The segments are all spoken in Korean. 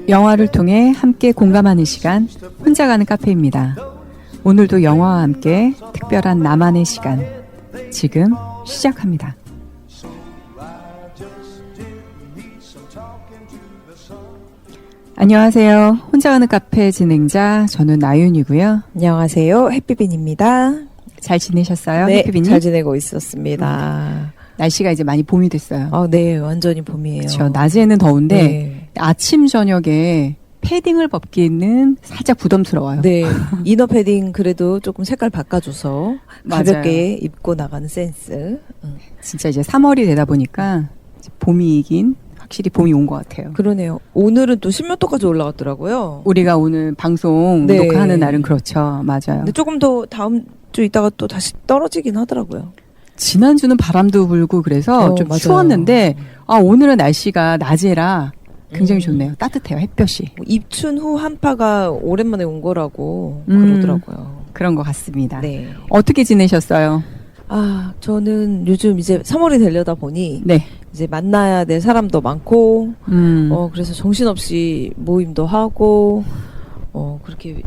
영화를 통해 함께 공감하는 시간, 혼자 가는 카페입니다. 오늘도 영화와 함께 특별한 나만의 시간, 지금 시작합니다. 안녕하세요. 혼자 가는 카페 진행자 저는 나윤이고요. 안녕하세요. 햇비빈입니다. 잘 지내셨어요? 네, 햇비빈님? 잘 지내고 있었습니다. 날씨가 이제 많이 봄이 됐어요. 네, 완전히 봄이에요. 그렇죠. 낮에는 더운데 네. 아침 저녁에 패딩을 벗기는 살짝 부담스러워요. 네, 이너 패딩 그래도 조금 색깔 바꿔줘서 가볍게 입고 나가는 센스. 진짜 이제 3월이 되다 보니까 이제 봄이긴 확실히 봄이 온 것 같아요. 그러네요. 오늘은 또 10몇도까지 올라갔더라고요. 우리가 오늘 방송 네. 녹화하는 날은 그렇죠. 맞아요. 근데 조금 더 다음 주 있다가 또 다시 떨어지긴 하더라고요. 지난주는 바람도 불고 그래서 좀 맞아요. 추웠는데 오늘은 날씨가 낮에라 굉장히 좋네요. 따뜻해요. 햇볕이. 입춘 후 한파가 오랜만에 온 거라고 그러더라고요. 그런 것 같습니다. 네. 어떻게 지내셨어요? 저는 요즘 이제 3월이 되려다 보니 네. 이제 만나야 될 사람도 많고 그래서 정신없이 모임도 하고 그렇게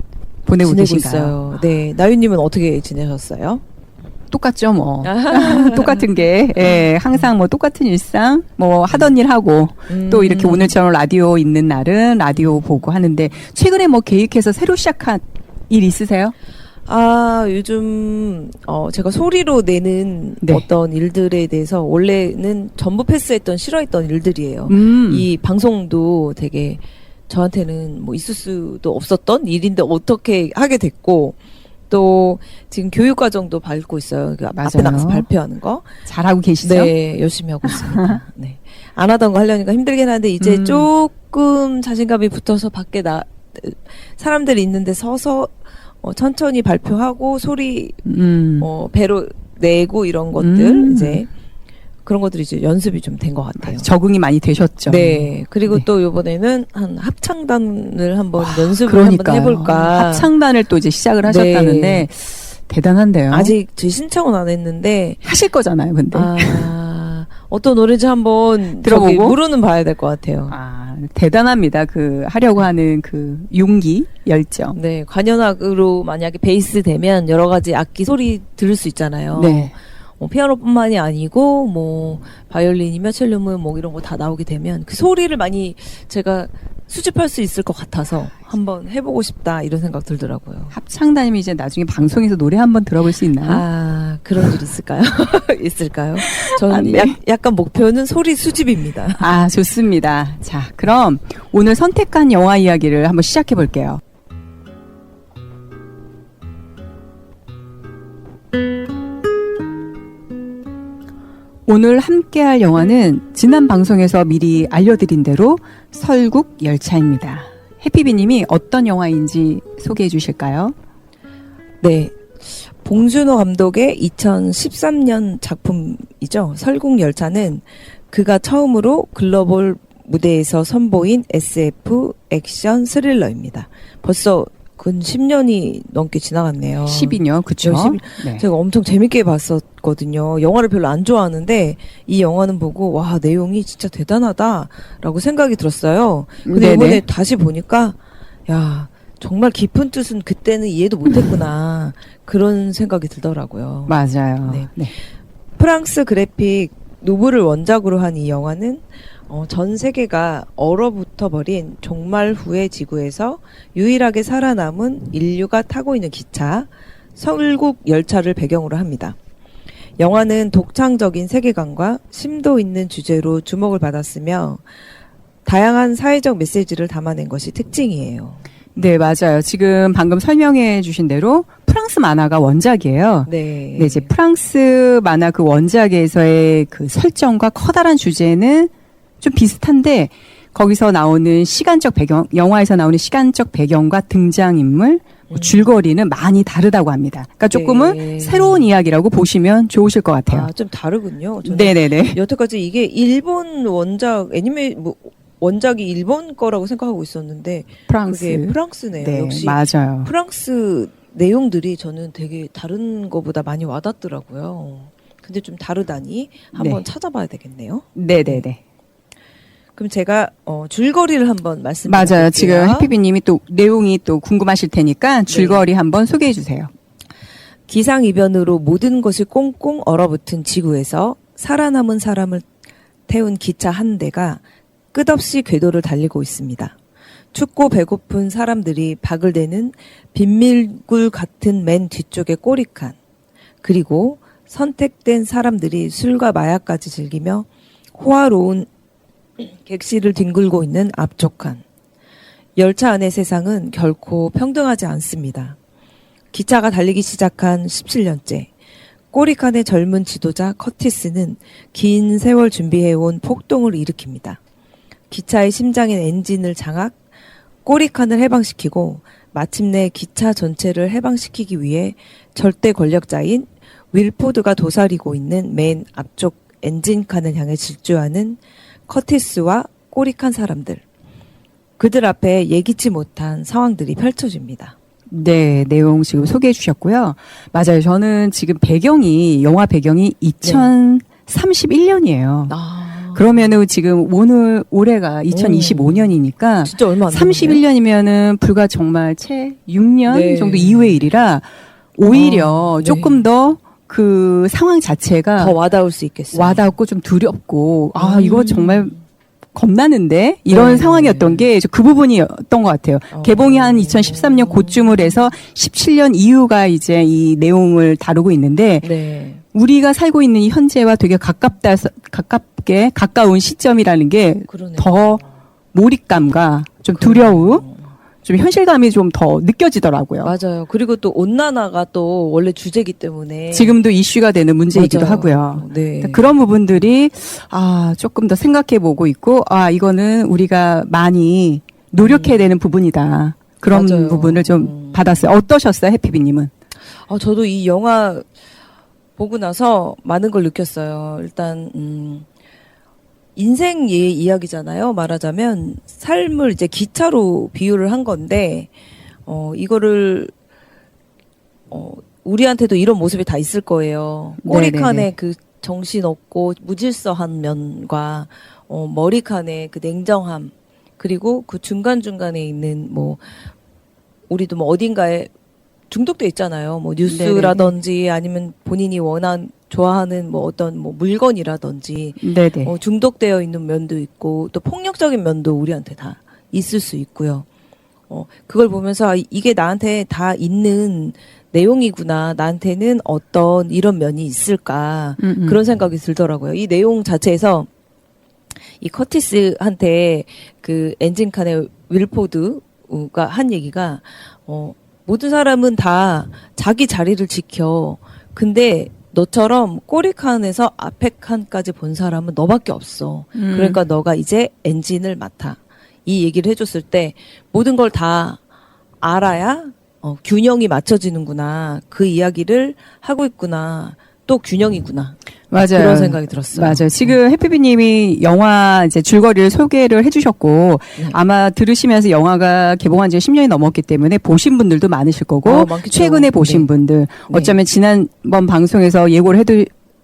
보내고 지내고 계신가요? 있어요. 네, 나윤님은 어떻게 지내셨어요? 똑같죠, 뭐. 똑같은 게, 항상 뭐 똑같은 일상, 뭐 하던 일 하고, 또 이렇게 오늘처럼 라디오 있는 날은 라디오 보고 하는데, 최근에 뭐 계획해서 새로 시작한 일 있으세요? 요즘, 제가 소리로 내는 네. 어떤 일들에 대해서 원래는 전부 패스했던, 싫어했던 일들이에요. 이 방송도 되게 저한테는 뭐 있을 수도 없었던 일인데 어떻게 하게 됐고, 또 지금 교육과정도 밟고 있어요. 그 앞에 나가서 발표하는 거. 잘하고 계시죠? 네, 열심히 하고 있습니다. 네. 안 하던 거 하려니까 힘들긴 한데 이제 조금 자신감이 붙어서 밖에 사람들이 있는데 서서 천천히 발표하고 소리 배로 내고 이런 것들 이제 그런 것들이 이제 연습이 좀 된 것 같아요. 적응이 많이 되셨죠. 네. 그리고 네. 또 이번에는 한 합창단을 한번 연습을 그러니까요. 한번 해볼까. 합창단을 또 이제 시작을 하셨다는데 대단한데요. 아직 제 신청은 안 했는데 하실 거잖아요, 근데. 어떤 노래인지 한번 들어보고 물어는 봐야 될 것 같아요. 대단합니다. 그 하려고 하는 그 용기, 열정. 네, 관현악으로 만약에 베이스 되면 여러 가지 악기 소리 들을 수 있잖아요. 네. 피아노뿐만이 아니고 뭐 바이올린이며 첼로며 뭐 이런 거 다 나오게 되면 그 소리를 많이 제가 수집할 수 있을 것 같아서 한번 해보고 싶다 이런 생각 들더라고요. 합창단이면 이제 나중에 방송에서 노래 한번 들어볼 수 있나요? 그런 일 있을까요? 있을까요? 저는 네. 약간 목표는 소리 수집입니다. 좋습니다. 자, 그럼 오늘 선택한 영화 이야기를 한번 시작해 볼게요. 오늘 함께할 영화는 지난 방송에서 미리 알려드린 대로 설국열차입니다. 해피비님이 어떤 영화인지 소개해 주실까요? 네. 봉준호 감독의 2013년 작품이죠. 설국열차는 그가 처음으로 글로벌 무대에서 선보인 SF 액션 스릴러입니다. 벌써 근 10년이 넘게 지나갔네요. 12년, 그쵸? 네. 제가 엄청 재밌게 봤었거든요. 영화를 별로 안 좋아하는데 이 영화는 보고 와, 내용이 진짜 대단하다라고 생각이 들었어요. 근데 이번에 다시 보니까 야, 정말 깊은 뜻은 그때는 이해도 못했구나 그런 생각이 들더라고요. 맞아요. 네. 네. 프랑스 그래픽 노블을 원작으로 한 이 영화는 전 세계가 얼어붙어 버린 종말 후의 지구에서 유일하게 살아남은 인류가 타고 있는 기차 설국 열차를 배경으로 합니다. 영화는 독창적인 세계관과 심도 있는 주제로 주목을 받았으며 다양한 사회적 메시지를 담아낸 것이 특징이에요. 네, 맞아요. 지금 방금 설명해 주신 대로 프랑스 만화가 원작이에요. 네. 네, 이제 프랑스 만화 그 원작에서의 그 설정과 커다란 주제는 좀 비슷한데 거기서 나오는 시간적 배경, 영화에서 나오는 시간적 배경과 등장인물, 줄거리는 많이 다르다고 합니다. 그러니까 조금은 새로운 이야기라고 보시면 좋으실 것 같아요. 좀 다르군요. 저는 네네네. 여태까지 이게 일본 원작 원작이 일본 거라고 생각하고 있었는데 프랑스. 그게 프랑스네요. 네, 역시 맞아요. 프랑스 내용들이 저는 되게 다른 거보다 많이 와닿더라고요. 근데 좀 다르다니 한번 네. 찾아봐야 되겠네요. 네네네. 그럼 제가 줄거리를 한번 말씀드릴게요. 맞아요. 지금 해피비님이 또 내용이 또 궁금하실 테니까 줄거리 한번 소개해 주세요. 기상이변으로 모든 것이 꽁꽁 얼어붙은 지구에서 살아남은 사람을 태운 기차 한 대가 끝없이 궤도를 달리고 있습니다. 춥고 배고픈 사람들이 박을 대는 빗밀굴 같은 맨 뒤쪽의 꼬리칸, 그리고 선택된 사람들이 술과 마약까지 즐기며 호화로운 객실을 뒹굴고 있는 앞쪽 칸. 열차 안의 세상은 결코 평등하지 않습니다. 기차가 달리기 시작한 17년째, 꼬리칸의 젊은 지도자 커티스는 긴 세월 준비해온 폭동을 일으킵니다. 기차의 심장인 엔진을 장악, 꼬리칸을 해방시키고 마침내 기차 전체를 해방시키기 위해 절대 권력자인 윌포드가 도사리고 있는 맨 앞쪽 엔진칸을 향해 질주하는 커티스와 꼬리칸 사람들. 그들 앞에 예기치 못한 상황들이 펼쳐집니다. 네, 내용 지금 소개해 주셨고요. 맞아요. 저는 지금 영화 배경이 2031년이에요. 그러면은 지금 올해가 2025년이니까 진짜 얼마 안 31년이면은 불과 정말 채 6년 네. 정도 이후의 일이라 오히려 네. 조금 더 그 상황 자체가 더 와닿을 수 있겠어요. 와닿고 좀 두렵고 이거 정말 겁나는데 이런 네. 상황이었던 게 그 부분이었던 것 같아요. 개봉이 한 2013년 고쯤을 해서 17년 이후가 이제 이 내용을 다루고 있는데 네. 우리가 살고 있는 이 현재와 되게 가까운 시점이라는 게 그러네요. 더 몰입감과 좀 두려움, 좀 현실감이 좀 더 느껴지더라고요. 맞아요. 그리고 또 온난화가 또 원래 주제이기 때문에 지금도 이슈가 되는 문제이기도 맞아요. 하고요. 네. 그런 부분들이 조금 더 생각해 보고 있고 이거는 우리가 많이 노력해야 되는 부분이다. 그런 맞아요. 부분을 좀 받았어요. 어떠셨어요, 해피비님은? 저도 이 영화 보고 나서 많은 걸 느꼈어요. 일단 인생의 이야기잖아요. 말하자면 삶을 이제 기차로 비유를 한 건데 이거를 우리한테도 이런 모습이 다 있을 거예요. 꼬리칸에 네네네. 그 정신없고 무질서한 면과 머리칸에 그 냉정함, 그리고 그 중간중간에 있는 우리도 어딘가에 중독돼 있잖아요. 뉴스라든지 아니면 본인이 좋아하는 어떤 물건이라든지 네네. 중독되어 있는 면도 있고 또 폭력적인 면도 우리한테 다 있을 수 있고요. 그걸 보면서 이게 나한테 다 있는 내용이구나. 나한테는 어떤 이런 면이 있을까. 그런 생각이 들더라고요. 이 내용 자체에서 이 커티스한테 그 엔진칸의 윌포드가 한 얘기가 모든 사람은 다 자기 자리를 지켜. 근데 너처럼 꼬리칸에서 앞에 칸까지 본 사람은 너밖에 없어. 그러니까 너가 이제 엔진을 맡아. 이 얘기를 해줬을 때 모든 걸 다 알아야 균형이 맞춰지는구나. 그 이야기를 하고 있구나. 또 균형이구나. 맞아요. 그런 생각이 들었어요. 맞아요. 지금 해피비님이 영화 이제 줄거리를 소개를 해주셨고 네. 아마 들으시면서 영화가 개봉한 지 10년이 넘었기 때문에 보신 분들도 많으실 거고 많겠죠. 최근에 보신 네. 분들 어쩌면 지난번 방송에서 예고를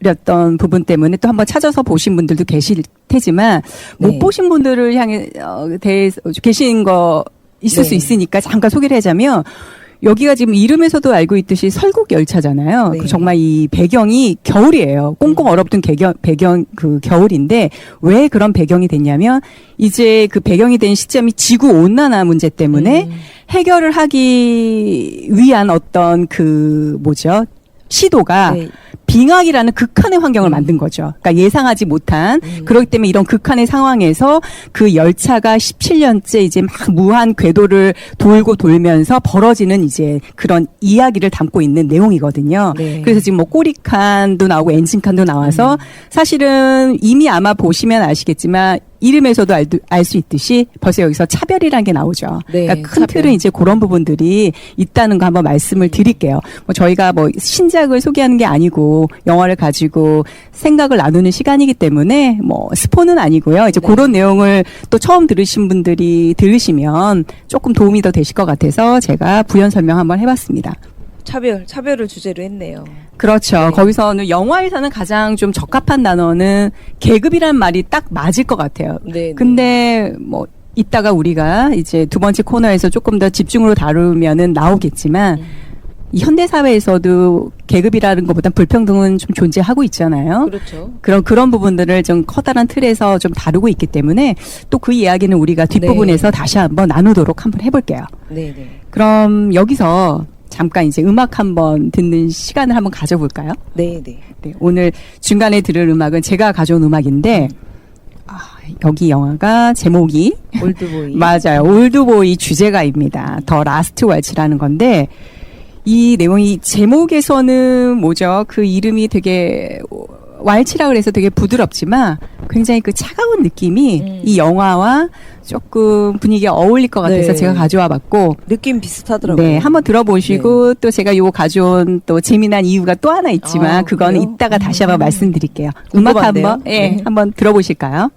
해드렸던 부분 때문에 또 한번 찾아서 보신 분들도 계실 테지만 못 네. 보신 분들을 향해 대해서 계신 거 있을 네. 수 있으니까 잠깐 소개를 하자면 여기가 지금 이름에서도 알고 있듯이 설국 열차잖아요. 네. 정말 이 배경이 겨울이에요. 꽁꽁 얼어붙은 배경 그 겨울인데 왜 그런 배경이 됐냐면 이제 그 배경이 된 시점이 지구 온난화 문제 때문에 해결을 하기 위한 어떤 시도가 네. 빙하기라는 극한의 환경을 만든 거죠. 그러니까 예상하지 못한 그렇기 때문에 이런 극한의 상황에서 그 열차가 17년째 이제 막 무한 궤도를 돌고 돌면서 벌어지는 이제 그런 이야기를 담고 있는 내용이거든요. 네. 그래서 지금 꼬리칸도 나오고 엔진칸도 나와서 사실은 이미 아마 보시면 아시겠지만 이름에서도 알 수 있듯이 벌써 여기서 차별이라는 게 나오죠. 네, 그러니까 큰 차별. 틀은 이제 그런 부분들이 있다는 거 한번 말씀을 드릴게요. 저희가 신작을 소개하는 게 아니고 영화를 가지고 생각을 나누는 시간이기 때문에 스포는 아니고요. 이제 네. 그런 내용을 또 처음 들으신 분들이 들으시면 조금 도움이 더 되실 것 같아서 제가 부연 설명 한번 해봤습니다. 차별을 주제로 했네요. 그렇죠. 네. 거기서는 영화에서는 가장 좀 적합한 단어는 계급이란 말이 딱 맞을 것 같아요. 네. 근데 뭐 이따가 우리가 이제 두 번째 코너에서 조금 더 집중으로 다루면은 나오겠지만 이 현대 사회에서도 계급이라는 것보다 불평등은 좀 존재하고 있잖아요. 그렇죠. 그런 부분들을 좀 커다란 틀에서 좀 다루고 있기 때문에 또 그 이야기는 우리가 뒷부분에서 다시 한번 나누도록 한번 해볼게요. 네, 네. 그럼 여기서 잠깐 이제 음악 한번 듣는 시간을 한번 가져볼까요? 네, 네. 네, 오늘 중간에 들을 음악은 제가 가져온 음악인데 여기 영화가 제목이 올드보이. 맞아요. 올드보이 주제가입니다. 더 라스트 왈츠라는 건데 이 내용이 제목에서는 뭐죠? 그 이름이 되게 왈츠라 그래서 되게 부드럽지만 굉장히 그 차가운 느낌이 이 영화와 조금 분위기가 어울릴 것 같아서 네. 제가 가져와 봤고 느낌 비슷하더라고요. 네, 한번 들어보시고 또 제가 요거 가져온 또 재미난 이유가 또 하나 있지만 그거는 그래요? 이따가 다시 한번 말씀드릴게요. 음악 궁금한데요? 한번 네. 한번 들어보실까요?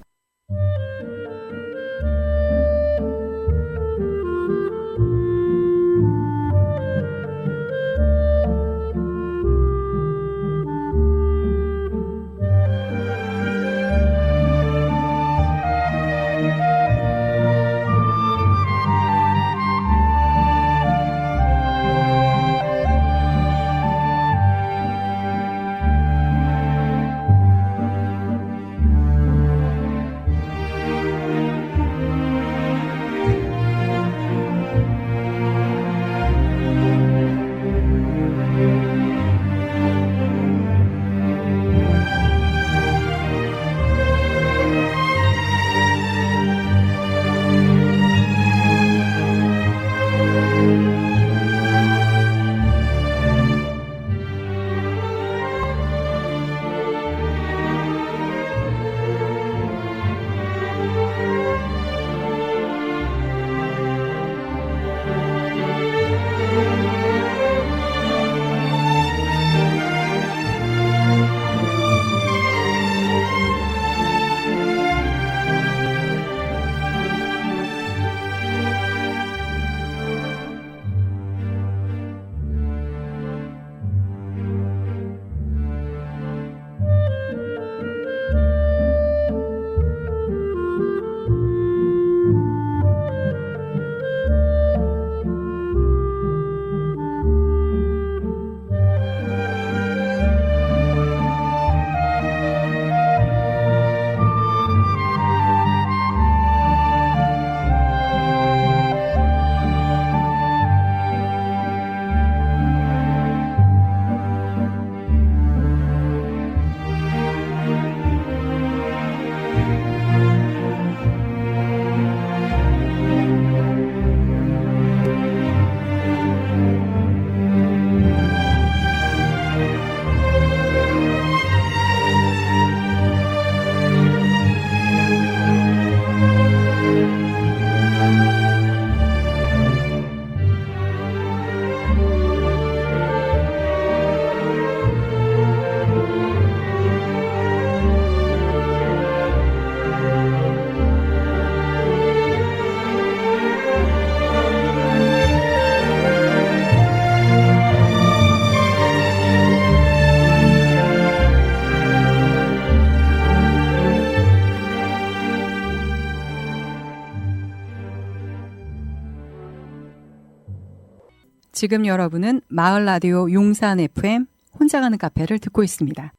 지금 여러분은 마을 라디오 용산 FM 혼자 가는 카페를 듣고 있습니다.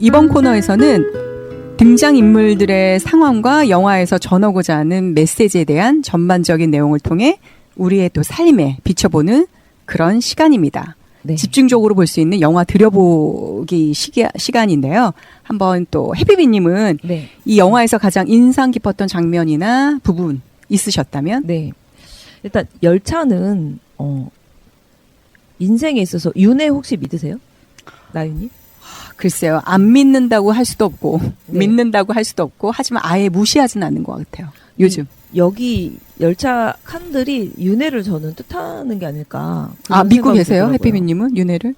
이번 코너에서는 등장인물들의 상황과 영화에서 전하고자 하는 메시지에 대한 전반적인 내용을 통해 우리의 또 삶에 비춰보는 그런 시간입니다. 네. 집중적으로 볼 수 있는 영화 들여보기 시간인데요. 한번 또 해피비님은 네. 이 영화에서 가장 인상 깊었던 장면이나 부분 있으셨다면? 네. 일단 열차는 인생에 있어서 윤회 혹시 믿으세요? 나윤님? 글쎄요. 안 믿는다고 할 수도 없고 네. 믿는다고 할 수도 없고 하지만 아예 무시하진 않는 것 같아요. 요즘. 여기 열차 칸들이 윤회를 저는 뜻하는 게 아닐까. 아, 그런 믿고 생각이 계세요? 들더라고요. 해피비님은 윤회를?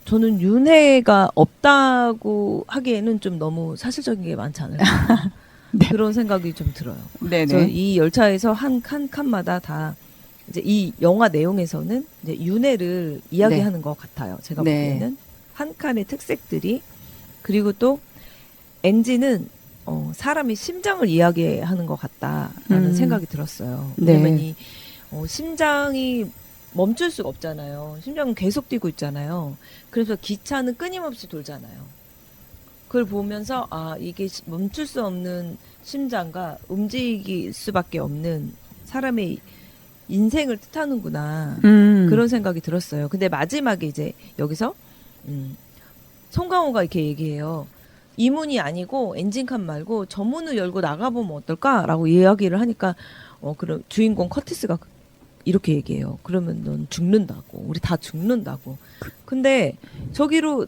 저는 윤회가 없다고 하기에는 좀 너무 사실적인 게 많지 않을까. 네. 그런 생각이 좀 들어요. 그래서 네네. 이 열차에서 한 칸마다 다 이제 이 영화 내용에서는 이제 윤회를 이야기하는 것 같아요. 제가 네. 보기에는 한 칸의 특색들이, 그리고 또 엔진은 사람이 심장을 이야기하는 것 같다라는 생각이 들었어요. 네. 왜냐면 이 심장이 멈출 수가 없잖아요. 심장은 계속 뛰고 있잖아요. 그래서 기차는 끊임없이 돌잖아요. 그걸 보면서 이게 멈출 수 없는 심장과 움직일 수밖에 없는 사람의 인생을 뜻하는구나. 그런 생각이 들었어요. 근데 마지막에 이제 여기서 송강호가 이렇게 얘기해요. 이 문이 아니고 엔진칸 말고 저 문을 열고 나가보면 어떨까라고 이야기를 하니까 그럼 주인공 커티스가 이렇게 얘기해요. 그러면 넌 죽는다고. 우리 다 죽는다고. 근데 저기로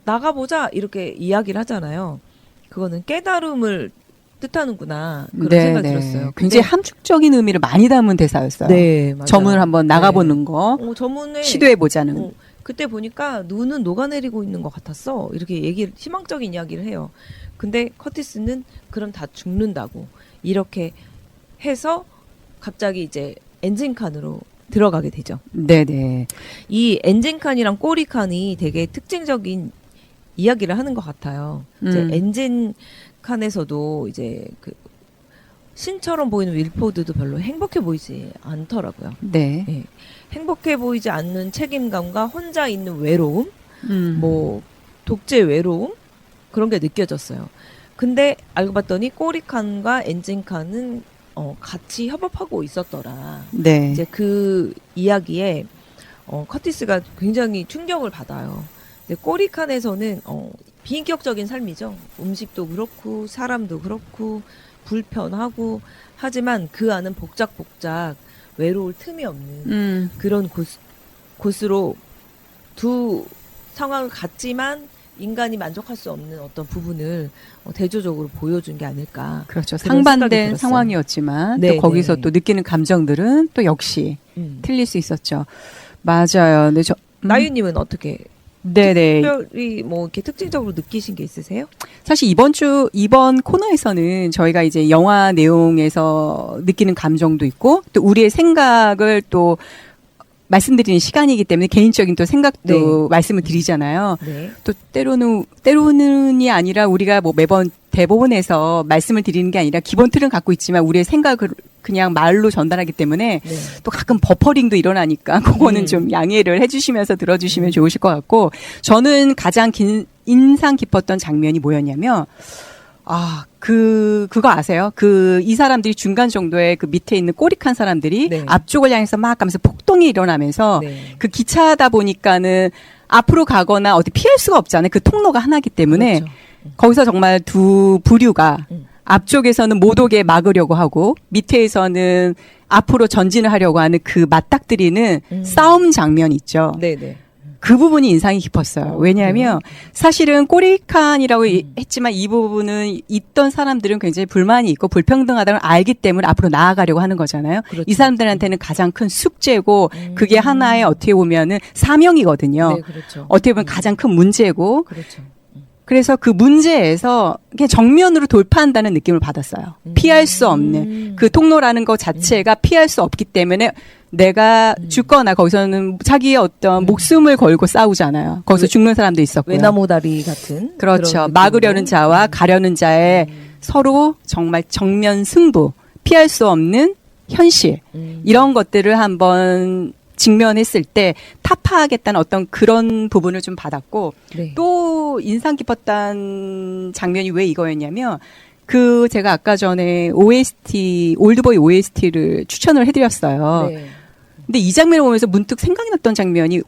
나가보자 이렇게 이야기를 하잖아요. 그거는 깨달음을 뜻하는구나. 그런 생각이 들었어요. 굉장히 함축적인 의미를 많이 담은 대사였어요. 네, 맞아요. 저문을 한번 나가보는 거, 저문에 시도해보자는. 그때 보니까 눈은 녹아내리고 있는 것 같았어. 이렇게 희망적인 이야기를 해요. 근데 커티스는 그럼 다 죽는다고. 이렇게 해서 갑자기 이제 엔진칸으로 들어가게 되죠. 네네. 이 엔진칸이랑 꼬리칸이 되게 특징적인 이야기를 하는 것 같아요. 이제 엔진칸에서도 이제 그 신처럼 보이는 윌포드도 별로 행복해 보이지 않더라고요. 네. 네. 행복해 보이지 않는 책임감과 혼자 있는 외로움, 뭐 독재 외로움 그런 게 느껴졌어요. 근데 알고 봤더니 꼬리칸과 엔진칸은 같이 협업하고 있었더라. 네. 이제 그 이야기에 커티스가 굉장히 충격을 받아요. 근데 꼬리칸에서는 비인격적인 삶이죠. 음식도 그렇고 사람도 그렇고 불편하고 하지만 그 안은 복작복작 외로울 틈이 없는 그런 곳으로 두 상황을 같지만 인간이 만족할 수 없는 어떤 부분을 대조적으로 보여준 게 아닐까. 그렇죠. 그런 생각이 상반된 들었어요. 상황이었지만 네, 또 거기서 네. 또 느끼는 감정들은 또 역시 틀릴 수 있었죠. 맞아요. 근데 나유님은 어떻게 네네. 특별히 뭐 이렇게 특징적으로 느끼신 게 있으세요? 사실 이번 코너에서는 저희가 이제 영화 내용에서 느끼는 감정도 있고 또 우리의 생각을 또 말씀드리는 시간이기 때문에 개인적인 또 생각도 말씀을 드리잖아요. 네. 또 때로는이 아니라 우리가 뭐 매번 대본에서 말씀을 드리는 게 아니라 기본 틀은 갖고 있지만 우리의 생각을 그냥 말로 전달하기 때문에 네. 또 가끔 버퍼링도 일어나니까 그거는 좀 양해를 해주시면서 들어주시면 좋으실 것 같고 저는 가장 인상 깊었던 장면이 뭐였냐면 그거 아세요? 이 사람들이 중간 정도에 그 밑에 있는 꼬릭한 사람들이 네. 앞쪽을 향해서 막 가면서 폭동이 일어나면서 네. 그 기차다 보니까는 앞으로 가거나 어디 피할 수가 없잖아요. 그 통로가 하나이기 때문에 그렇죠. 거기서 정말 두 부류가 앞쪽에서는 못 오게 막으려고 하고 밑에서는 앞으로 전진을 하려고 하는 그 맞닥뜨리는 싸움 장면 있죠. 네네. 그 부분이 인상이 깊었어요. 왜냐하면 사실은 꼬리칸이라고 했지만 이 부분은 있던 사람들은 굉장히 불만이 있고 불평등하다는 걸 알기 때문에 앞으로 나아가려고 하는 거잖아요. 그렇죠. 이 사람들한테는 가장 큰 숙제고 그게 하나의 어떻게 보면은 사명이거든요. 네, 그렇죠. 어떻게 보면 가장 큰 문제고 그렇죠. 그래서 그 문제에서 그냥 정면으로 돌파한다는 느낌을 받았어요. 피할 수 없는 그 통로라는 것 자체가 피할 수 없기 때문에 내가 죽거나 거기서는 자기의 어떤 목숨을 걸고 싸우잖아요. 거기서 죽는 사람도 있었고요. 외나모다리 같은. 그렇죠. 그런 막으려는 느낌으로. 자와 가려는 자의 서로 정말 정면 승부, 피할 수 없는 현실 이런 것들을 한번 직면했을 때 타파하겠다는 어떤 그런 부분을 좀 받았고 네. 또 인상 깊었던 장면이 왜 이거였냐면 제가 아까 전에 올드보이 OST를 추천을 해드렸어요. 네. 근데 이 장면을 보면서 문득 생각이 났던 장면이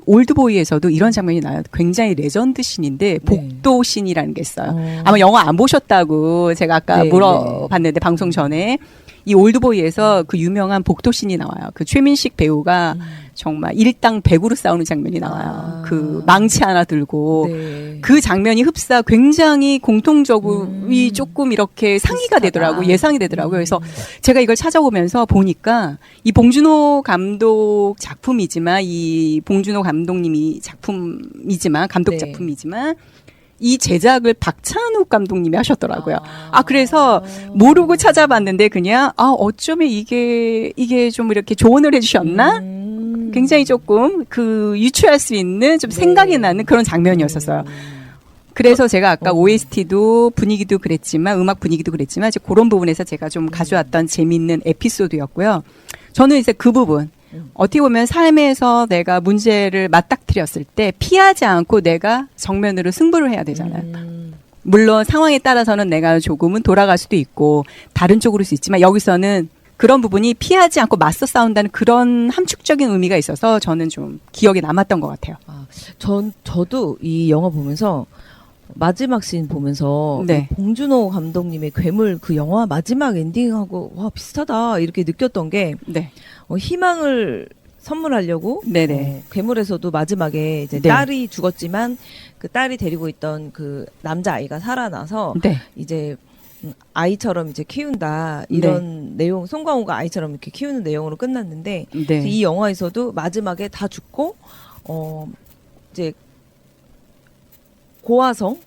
올드보이에서도 이런 장면이 나요. 굉장히 레전드 씬인데 복도 씬이라는 게 있어요. 아마 영화 안 보셨다고 제가 아까 네, 물어봤는데 방송 전에 이 올드보이에서 그 유명한 복도 씬이 나와요. 그 최민식 배우가 정말 일당 100으로 싸우는 장면이 나와요. 아. 그 망치 하나 들고 네. 그 장면이 흡사 굉장히 공통적으로 조금 이렇게 상의가 비슷하다. 되더라고요. 예상이 되더라고요. 그래서 제가 이걸 찾아보면서 보니까 이 봉준호 감독 작품이지만 이 봉준호 감독님이 작품이지만 감독 네. 작품이지만 이 제작을 박찬욱 감독님이 하셨더라고요. 아, 그래서 모르고 찾아봤는데 그냥 어쩌면 이게 좀 이렇게 조언을 해주셨나? 굉장히 조금 그 유추할 수 있는 좀 네. 생각이 나는 그런 장면이었었어요. 그래서 제가 아까 OST도 분위기도 그랬지만 음악 분위기도 그랬지만 이제 그런 부분에서 제가 좀 가져왔던 재미있는 에피소드였고요. 저는 이제 그 부분 어떻게 보면 삶에서 내가 문제를 맞닥뜨렸을 때 피하지 않고 내가 정면으로 승부를 해야 되잖아요. 물론 상황에 따라서는 내가 조금은 돌아갈 수도 있고 다른 쪽으로 수 있지만 여기서는 그런 부분이 피하지 않고 맞서 싸운다는 그런 함축적인 의미가 있어서 저는 좀 기억에 남았던 것 같아요. 저도 이 영화 보면서 마지막 씬 보면서 네. 봉준호 감독님의 괴물 그 영화 마지막 엔딩하고 와 비슷하다 이렇게 느꼈던 게 네. 희망을 선물하려고 네네. 괴물에서도 마지막에 이제 네. 딸이 죽었지만 그 딸이 데리고 있던 그 남자 아이가 살아나서 네. 이제 아이처럼 이제 키운다 이런 내용 송강호가 아이처럼 이렇게 키우는 내용으로 끝났는데 네. 이 영화에서도 마지막에 다 죽고 이제 고화성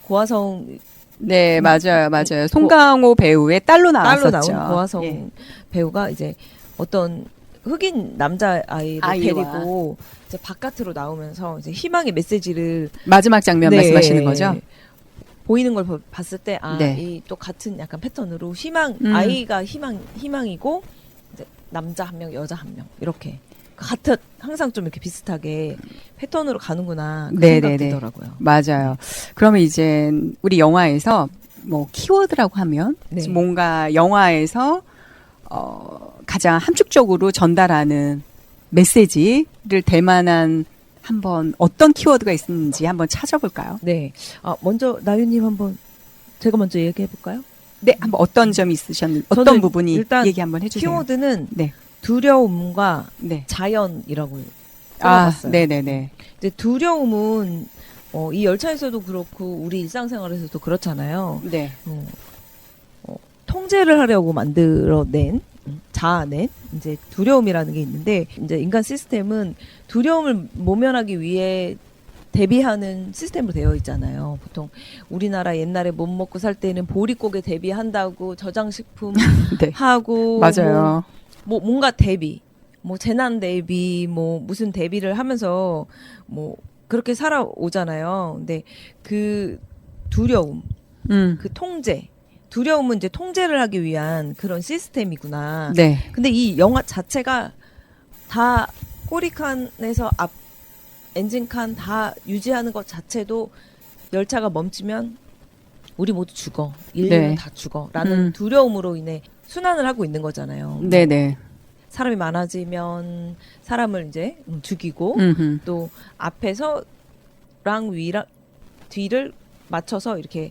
네, 맞아요. 송강호 배우의 딸로 딸로 나왔었죠. 나온 고화성 예. 배우가 이제 어떤 흑인 남자 아이를 아이와. 데리고 이제 바깥으로 나오면서 이제 희망의 메시지를 마지막 장면 네, 말씀하시는 거죠? 보이는 걸 봤을 때 네. 이 또 같은 약간 패턴으로 아이가 희망이고 이제 남자 한 명, 여자 한 명 이렇게 같은 항상 좀 이렇게 비슷하게 패턴으로 가는구나 그 네, 생각 네, 네. 들더라고요. 맞아요. 그러면 이제 우리 영화에서 뭐 키워드라고 하면 네. 뭔가 영화에서 가장 함축적으로 전달하는 메시지를 될 만한 한번 어떤 키워드가 있는지 한번 찾아볼까요? 네. 먼저 나윤님 한번 제가 먼저 얘기해 볼까요? 네, 한번 어떤 점이 있으셨는지 어떤 저는 부분이 일단 얘기 한번 해주세요. 키워드는 네, 두려움과 네. 자연이라고 아, 써봤어요. 네네네. 근데 두려움은 이 열차에서도 그렇고 우리 일상생활에서도 그렇잖아요. 네, 통제를 하려고 만들어낸 자아낸 이제 두려움이라는 게 있는데 이제 인간 시스템은 두려움을 모면하기 위해 대비하는 시스템으로 되어 있잖아요. 보통 우리나라 옛날에 못 먹고 살 때는 보릿고개 대비한다고 저장식품 네. 하고 맞아요. 뭐 뭔가 대비, 뭐 재난 대비, 뭐 무슨 대비를 하면서 뭐 그렇게 살아오잖아요. 근데 그 두려움, 그 통제, 두려움은 이제 통제를 하기 위한 그런 시스템이구나. 네. 근데 이 영화 자체가 다 꼬리칸에서 앞 엔진칸 다 유지하는 것 자체도 열차가 멈추면 우리 모두 죽어. 인류는 네. 다 죽어. 라는 음. 두려움으로 인해 순환을 하고 있는 거잖아요. 네네. 사람이 많아지면 사람을 이제 죽이고 음흠. 또 앞에서랑 위랑 뒤를 맞춰서 이렇게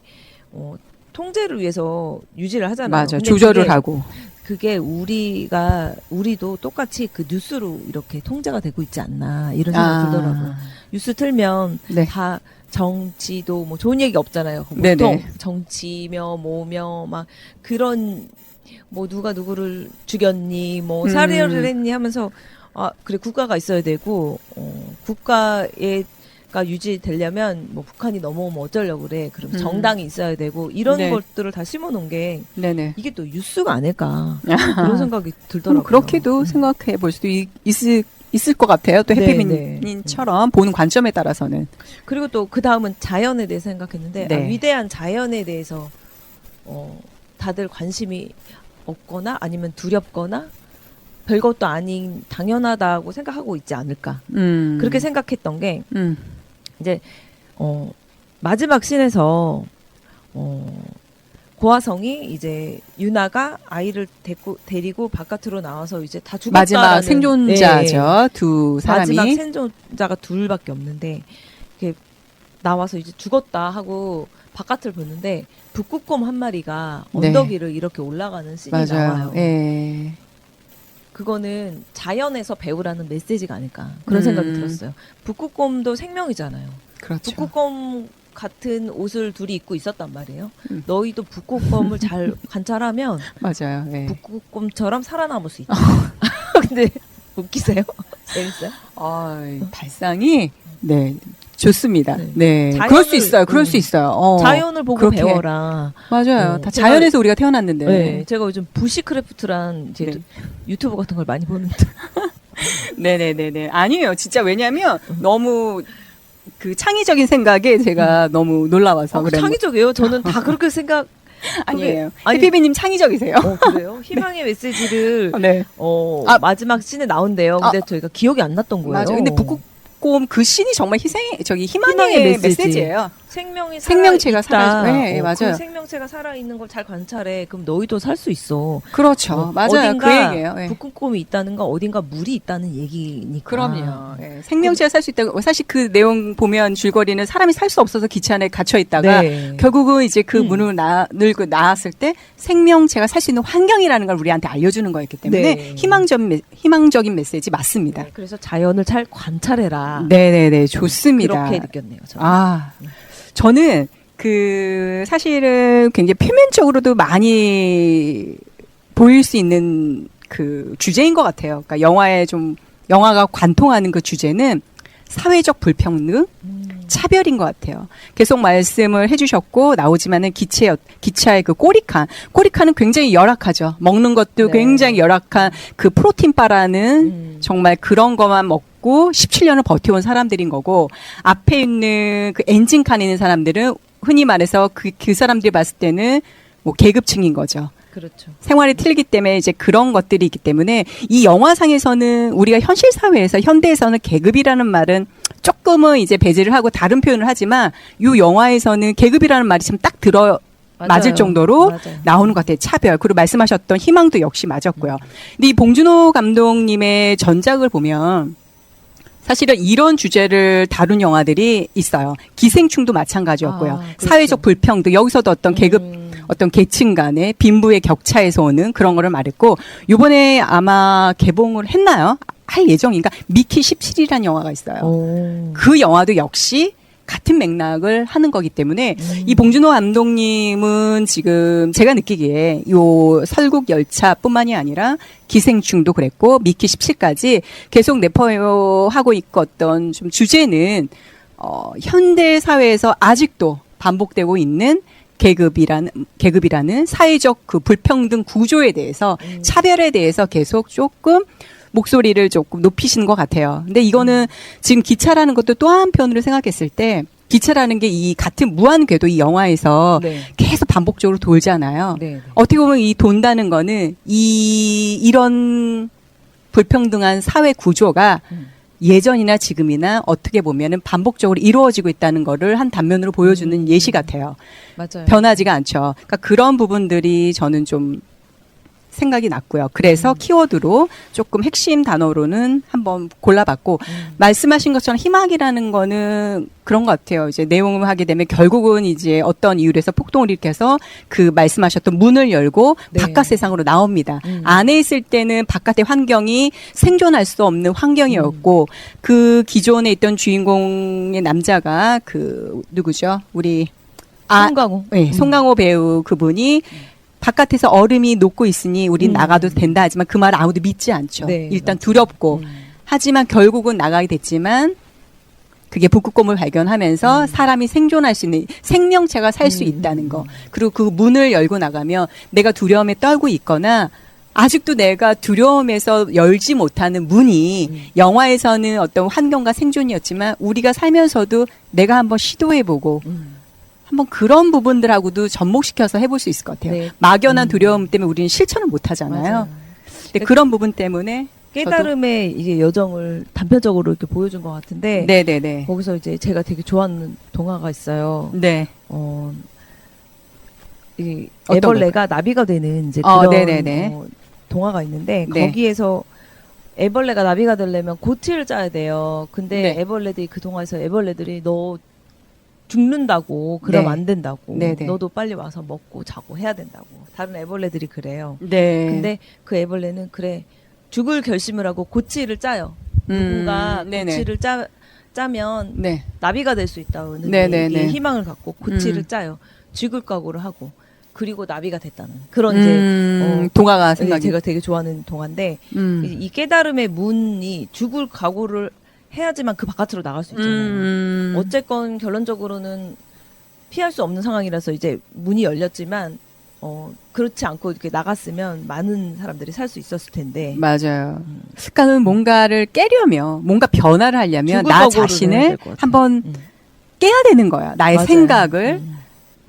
통제를 위해서 유지를 하잖아요. 맞아. 근데 조절을 하고. 그게 우리도 똑같이 그 뉴스로 이렇게 통제가 되고 있지 않나 이런 생각이 들더라고요. 뉴스 틀면 네. 다 정치도 뭐 좋은 얘기 없잖아요. 보통 네네. 정치며 뭐며 막 그런 뭐 누가 누구를 죽였니 뭐 살해를 했니 하면서 그래 국가가 있어야 되고 국가가 유지되려면 뭐 북한이 넘어오면 어쩌려고 그래. 그럼 정당이 있어야 되고 이런 네. 것들을 다 심어놓은 게 네네. 이게 또 뉴스가 아닐까 그런 생각이 들더라고요. 그렇게도 생각해 볼 수도 있을 것 같아요. 또 네, 해피민님처럼 보는 관점에 따라서는. 그리고 또 그 다음은 자연에 대해서 생각했는데 네. 위대한 자연에 대해서 다들 관심이 없거나 아니면 두렵거나 별것도 아닌 당연하다고 생각하고 있지 않을까 그렇게 생각했던 게 이제 마지막 씬에서 고화성이 이제 유나가 아이를 데리고 바깥으로 나와서 이제 다 죽었다라는 마지막 생존자죠. 두 사람이. 마지막 생존자가 둘밖에 없는데 이렇게 나와서 이제 죽었다 하고 바깥을 보는데 북극곰 한 마리가 네. 언덕 위를 이렇게 올라가는 씬이 맞아요. 나와요. 예. 그거는 자연에서 배우라는 메시지가 아닐까 그런 생각이 들었어요. 북극곰도 생명이잖아요. 그렇죠. 북극곰 같은 옷을 둘이 입고 있었단 말이에요. 너희도 북극곰을 잘 관찰하면 맞아요. 네. 북극곰처럼 살아남을 수 있다. 근데 웃기세요? 재밌어요? 발상이 네 좋습니다. 네. 네, 자연을, 그럴 수 있어요. 그럴 수 있어요. 자연을 보고 그렇게. 배워라. 맞아요. 다 제가- 자연에서 우리가 태어났는데. 네, 제가 요즘 부시크래프트란 이제 네. 유튜브 같은 걸 많이 보는데 네네네네. 아니에요. 진짜 왜냐하면 너무 그 창의적인 생각에 제가 너무 놀라워서 그래요. 창의적이에요. 저는 다 그렇게 생각 아니에요. 아니- 해피비님 창의적이세요. 그래요? 희망의 메시지를 네. 아, 마지막 씬에 나온대요. 근데 저희가 기억이 안 났던 거예요. 맞아요. 근데 북극곰 그 씬이 정말 희망의 희망의 메시지. 메시지예요. 생명체가 생명체가 네, 맞아요. 그 생명체가 살아 있는 걸 잘 관찰해. 그럼 너희도 살 수 있어. 그렇죠. 맞아요. 어딘가 그 얘기예요. 네. 북극곰이 있다는가 어딘가 물이 있다는 얘기니까. 그럼요. 예, 생명체가 살 수 있다고 사실 그 내용 보면 줄거리는 사람이 살 수 없어서 기차 안에 갇혀 있다가 네. 결국은 이제 그 문을 늘고 나왔을 때 생명체가 살 수 있는 환경이라는 걸 우리한테 알려주는 거였기 때문에 네. 희망적인 메시지 맞습니다. 네, 그래서 자연을 잘 관찰해라. 네네네 좋습니다. 그렇게 느꼈네요. 저는. 저는 그 사실은 굉장히 표면적으로도 많이 보일 수 있는 그 주제인 것 같아요. 그러니까 영화가 관통하는 그 주제는 사회적 불평등, 차별인 것 같아요. 계속 말씀을 해주셨고 나오지만은 기차의 그 꼬리칸은 굉장히 열악하죠. 먹는 것도 네. 굉장히 열악한 그 프로틴바라는 정말 그런 것만 먹고 17년을 버텨온 사람들인 거고 앞에 있는 그 엔진칸에 있는 사람들은 흔히 말해서 그 사람들이 봤을 때는 뭐 계급층인 거죠. 그렇죠. 생활이 틀리기 때문에 이제 그런 것들이 있기 때문에 이 영화상에서는 우리가 현실 사회에서 현대에서는 계급이라는 말은 조금은 이제 배제를 하고 다른 표현을 하지만 이 영화에서는 계급이라는 말이 참 딱 맞을 맞아요. 정도로 맞아요. 나오는 것 같아요. 차별. 그리고 말씀하셨던 희망도 역시 맞았고요. 근데 이 봉준호 감독님의 전작을 보면 사실은 이런 주제를 다룬 영화들이 있어요. 기생충도 마찬가지였고요. 그렇죠. 사회적 불평등, 여기서도 어떤 어떤 계층 간의 빈부의 격차에서 오는 그런 거를 말했고, 요번에 아마 개봉을 했나요? 할 예정인가? 미키 17이라는 영화가 있어요. 그 영화도 역시 같은 맥락을 하는 거기 때문에 이 봉준호 감독님은 지금 제가 느끼기에 요 설국 열차뿐만이 아니라 기생충도 그랬고 미키 17까지 계속 내포하고 있고 어떤 좀 주제는 현대 사회에서 아직도 반복되고 있는 계급이라는 사회적 그 불평등 구조에 대해서 차별에 대해서 계속 조금 목소리를 조금 높이시는 것 같아요. 근데 이거는 지금 기차라는 것도 또 한편으로 생각했을 때 기차라는 게 이 같은 무한궤도 이 영화에서 네. 계속 반복적으로 돌잖아요. 네. 어떻게 보면 이 돈다는 거는 이런 불평등한 사회 구조가 예전이나 지금이나 어떻게 보면은 반복적으로 이루어지고 있다는 거를 한 단면으로 보여주는 예시 같아요. 맞아요. 변하지가 않죠. 그러니까 그런 부분들이 저는 좀 생각이 났고요. 그래서 키워드로 조금 핵심 단어로는 한번 골라봤고 말씀하신 것처럼 희망이라는 거는 그런 것 같아요. 이제 내용을 하게 되면 결국은 이제 어떤 이유로 해서 폭동을 일으켜서 그 말씀하셨던 문을 열고 네. 바깥 세상으로 나옵니다. 안에 있을 때는 바깥의 환경이 생존할 수 없는 환경이었고 그 기존에 있던 주인공의 남자가 그 누구죠? 우리 송강호. 네, 송강호 배우 그분이 바깥에서 얼음이 녹고 있으니 우린 나가도 된다 하지만 그 말 아무도 믿지 않죠. 네, 일단 두렵고. 하지만 결국은 나가게 됐지만 그게 북극곰을 발견하면서 사람이 생존할 수 있는 생명체가 살 수 있다는 거. 그리고 그 문을 열고 나가면 내가 두려움에 떨고 있거나 아직도 내가 두려움에서 열지 못하는 문이 영화에서는 어떤 환경과 생존이었지만 우리가 살면서도 내가 한번 시도해보고 한번 그런 부분들하고도 접목시켜서 해볼 수 있을 것 같아요. 네. 막연한 두려움 때문에 우리는 실천을 못 하잖아요. 맞아요. 근데 그런 부분 때문에 깨달음의 이제 여정을 단편적으로 이렇게 보여준 것 같은데 네네네. 거기서 이제 제가 되게 좋아하는 동화가 있어요. 네. 이 어떤 애벌레가 나비가 되는 이제 그런 네네네. 동화가 있는데 네. 거기에서 애벌레가 나비가 되려면 고치를 짜야 돼요. 근데 네. 애벌레들이 그 동화에서 애벌레들이 너 죽는다고 그러면 네. 안 된다고 네네. 너도 빨리 와서 먹고 자고 해야 된다고 다른 애벌레들이 그래요. 네. 근데 그 애벌레는 그래 죽을 결심을 하고 고치를 짜요. 누군가 네네. 고치를 짜면 네. 나비가 될 수 있다는 네네네. 희망을 갖고 고치를 짜요. 죽을 각오를 하고 그리고 나비가 됐다는 그런 이제 동화가 네, 생각이. 제가 되게 좋아하는 동화인데 음. 이 깨달음의 문이 죽을 각오를 해야지만 그 바깥으로 나갈 수 있잖아요. 어쨌건 결론적으로는 피할 수 없는 상황이라서 이제 문이 열렸지만 그렇지 않고 이렇게 나갔으면 많은 사람들이 살 수 있었을 텐데. 맞아요. 그러니까 뭔가를 깨려면, 뭔가 변화를 하려면 죽을 나 각오를 해야 자신을 될것 같아요. 한번 음. 깨야 되는 거야. 나의 맞아요. 생각을.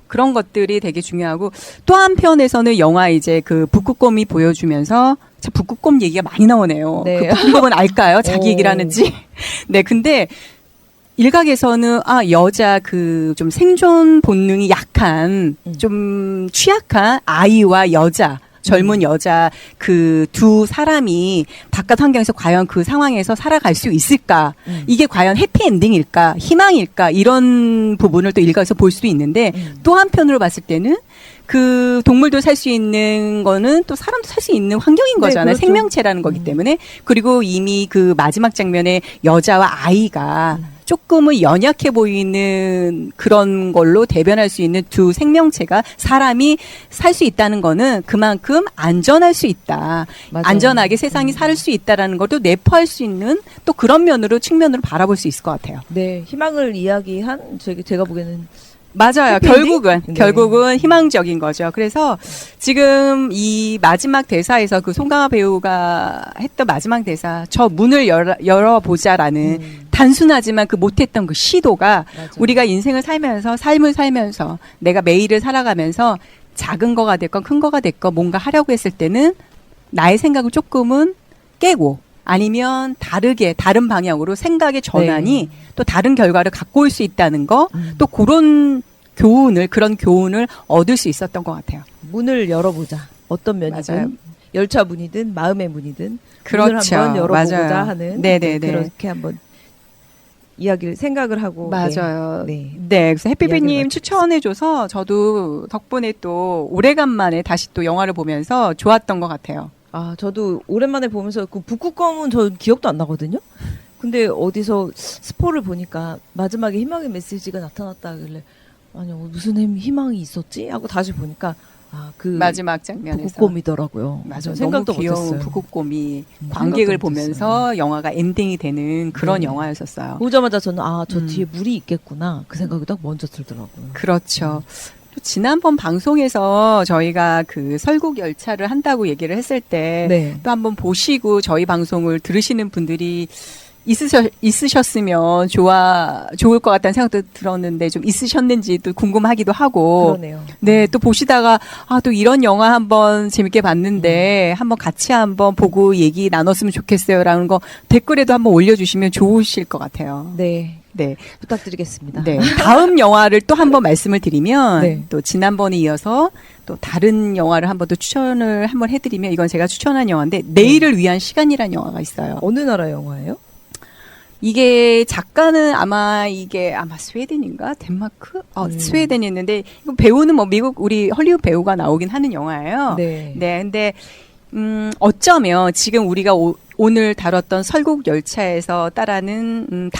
그런 것들이 되게 중요하고, 또 한편에서는 영화 이제 그 북극곰이 보여주면서 참 북극곰 얘기가 많이 나오네요. 네. 그 북극곰은 알까요? 자기 오. 얘기를 하는지. 네, 근데 일각에서는 여자 그 좀 생존 본능이 약한 좀 취약한 아이와 여자 젊은 여자 그 두 사람이 바깥 환경에서 과연 그 상황에서 살아갈 수 있을까? 이게 과연 해피엔딩일까? 희망일까? 이런 부분을 또 일각에서 볼 수도 있는데 또 한편으로 봤을 때는 그 동물도 살 수 있는 거는 또 사람도 살 수 있는 환경인 네, 거잖아요. 그렇죠. 생명체라는 거기 때문에. 그리고 이미 그 마지막 장면에 여자와 아이가 조금은 연약해 보이는 그런 걸로 대변할 수 있는 두 생명체가 사람이 살 수 있다는 거는 그만큼 안전할 수 있다. 맞아요. 안전하게 세상이 살 수 있다라는 것도 내포할 수 있는 또 그런 면으로 측면으로 바라볼 수 있을 것 같아요. 네, 희망을 이야기한 제가 보기에는 맞아요. 해피엔딩? 네. 결국은 희망적인 거죠. 그래서 지금 이 마지막 대사에서 그 송강호 배우가 했던 마지막 대사, 저 문을 열어보자라는 단순하지만 그 못했던 그 시도가 맞아요. 우리가 인생을 살면서 삶을 살면서 내가 매일을 살아가면서 작은 거가 됐건 큰 거가 됐건 뭔가 하려고 했을 때는 나의 생각을 조금은 깨고 아니면 다른 방향으로 생각의 전환이 또 다른 결과를 갖고 올 수 있다는 거, 또 그런 교훈을 얻을 수 있었던 것 같아요. 문을 열어보자. 어떤 면이든 맞아요. 열차 문이든 마음의 문이든 그렇죠. 문을 한번 열어보자 맞아요. 하는 네네네. 그렇게 한번 이야기를 생각을 하고 맞아요. 네. 네, 그래서 해피비님 이야기를 추천해줘서 저도 덕분에 또 오래간만에 다시 또 영화를 보면서 좋았던 것 같아요. 아, 저도 오랜만에 보면서 그 북극곰은 저 기억도 안 나거든요. 근데 어디서 스포를 보니까 마지막에 희망의 메시지가 나타났다 하길래 아니 무슨 희망이 있었지? 하고 다시 보니까 그 마지막 장면에서. 북극곰이더라고요. 맞아, 생각도 너무 귀여운 못했어요. 북극곰이 생각도 관객을 못했어요. 보면서 영화가 엔딩이 되는 그런 네. 영화였었어요. 보자마자 저는 저 뒤에 물이 있겠구나 그 생각이 딱 먼저 들더라고요. 그렇죠. 또 지난번 방송에서 저희가 그 설국 열차를 한다고 얘기를 했을 때 네. 또 한번 보시고 저희 방송을 들으시는 분들이 있으셨으면 좋을 것 같다는 생각도 들었는데 좀 있으셨는지 또 궁금하기도 하고. 그러네요. 네, 또 보시다가 또 이런 영화 한번 재밌게 봤는데 한번 같이 한번 보고 얘기 나눴으면 좋겠어요라는 거 댓글에도 한번 올려주시면 좋으실 것 같아요. 네. 네. 부탁드리겠습니다. 네. 다음 영화를 또 한번 말씀을 드리면 네. 또 지난번에 이어서 또 다른 영화를 한번 또 추천을 한번 해드리면 이건 제가 추천한 영화인데 내일을 위한 시간이라는 영화가 있어요. 어느 나라 영화예요? 이게 작가는 아마 스웨덴인가 덴마크? 스웨덴이었는데 이거 배우는 뭐 미국 우리 헐리우드 배우가 나오긴 하는 영화예요. 네. 네, 근데 어쩌면 지금 우리가 오늘 다뤘던 설국 열차에서 다루는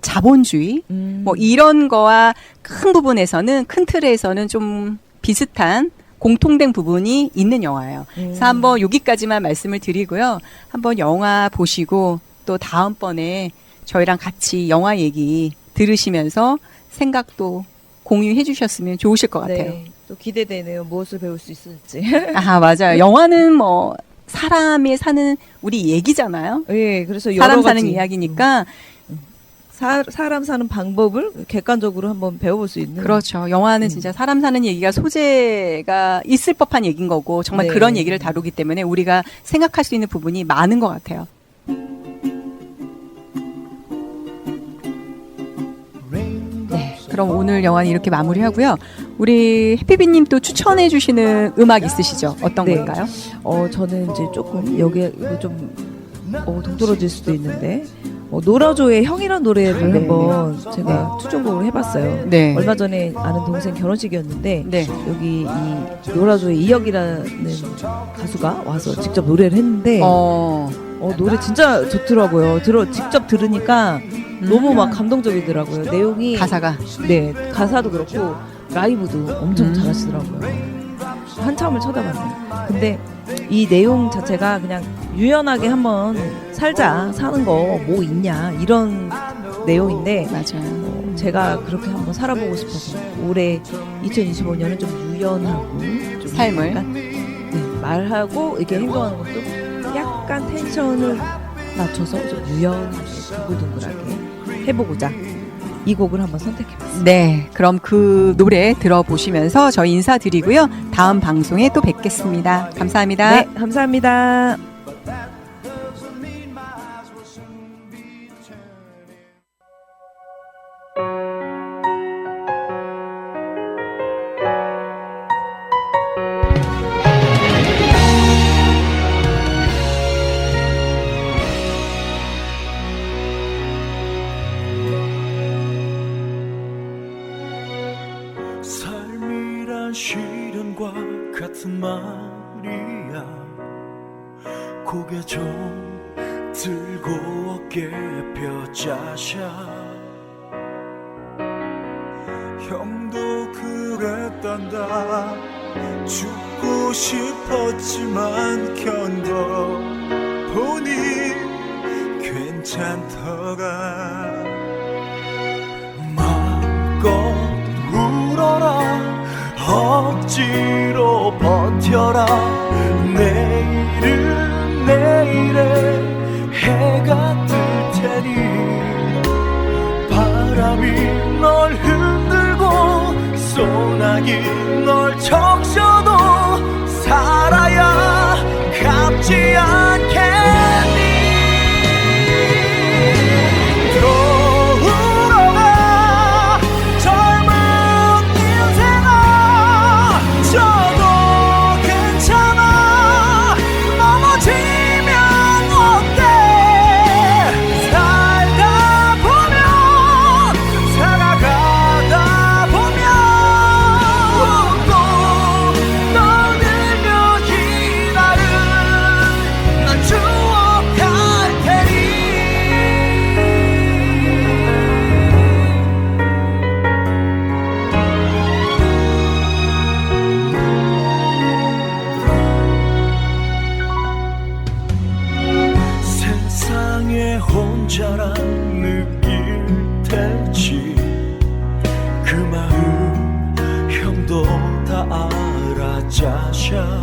자본주의 뭐 이런 거와 큰 부분에서는 큰 틀에서는 좀 비슷한 공통된 부분이 있는 영화예요. 그래서 한번 여기까지만 말씀을 드리고요. 한번 영화 보시고 또 다음번에 저희랑 같이 영화 얘기 들으시면서 생각도 공유해 주셨으면 좋으실 것 같아요. 네. 또 기대되네요. 무엇을 배울 수 있을지. 맞아요. 영화는 뭐 사람이 사는 우리 얘기잖아요. 네, 그래서 여러 사람 가지 사는 이야기니까 사람 사는 방법을 객관적으로 한번 배워볼 수 있는. 그렇죠. 영화는 진짜 사람 사는 얘기가 소재가 있을 법한 얘기인 거고 정말 네. 그런 얘기를 다루기 때문에 우리가 생각할 수 있는 부분이 많은 것 같아요. 네, 그럼 오늘 영화는 이렇게 마무리하고요. 우리 해피비님 또 추천해 주시는 음악 있으시죠? 어떤 네. 걸까요? 저는 이제 조금 여기 좀 동떨어질 수도 있는데 노라조의 형이란 노래를 네. 한번 제가 투정곡을 해봤어요. 네. 얼마 전에 아는 동생 결혼식이었는데 네. 여기 이 노라조의 이혁이라는 가수가 와서 직접 노래를 했는데 노래 진짜 좋더라고요. 직접 들으니까 너무 막 감동적이더라고요. 내용이 가사가. 네, 가사도 그렇고 라이브도 엄청 잘하시더라고요. 한참을 쳐다봤네요. 근데 이 내용 자체가 그냥 유연하게 한번 살자, 사는 거 뭐 있냐 이런 내용인데 맞아요. 제가 그렇게 한번 살아보고 싶어서 올해 2025년은 좀 유연하고 좀 삶을. 약간, 말하고 이렇게 행동하는 것도 약간 텐션을 맞춰서 좀 유연하게 둥글둥글하게 해보고자 이 곡을 한번 선택해봤습니다. 네, 그럼 그 노래 들어보시면서 저희 인사드리고요. 다음 방송에 또 뵙겠습니다. 감사합니다. 네, 감사합니다. 삶이란 시련과 같은 말이야. 고개 좀 들고 어깨 펴자샤. 형도 그랬단다. 죽고 싶었지만 견뎌보니 괜찮더라. 마음껏 울어라. 억지로 버텨라. 내일은 내일에 해가 뜰 테니 바람이 널 흔들고 소나기 널 적셔도 살아야 갚지 않겠니. 혼자란 느낄 테지. 그 마음 형도 다 알아 자샤.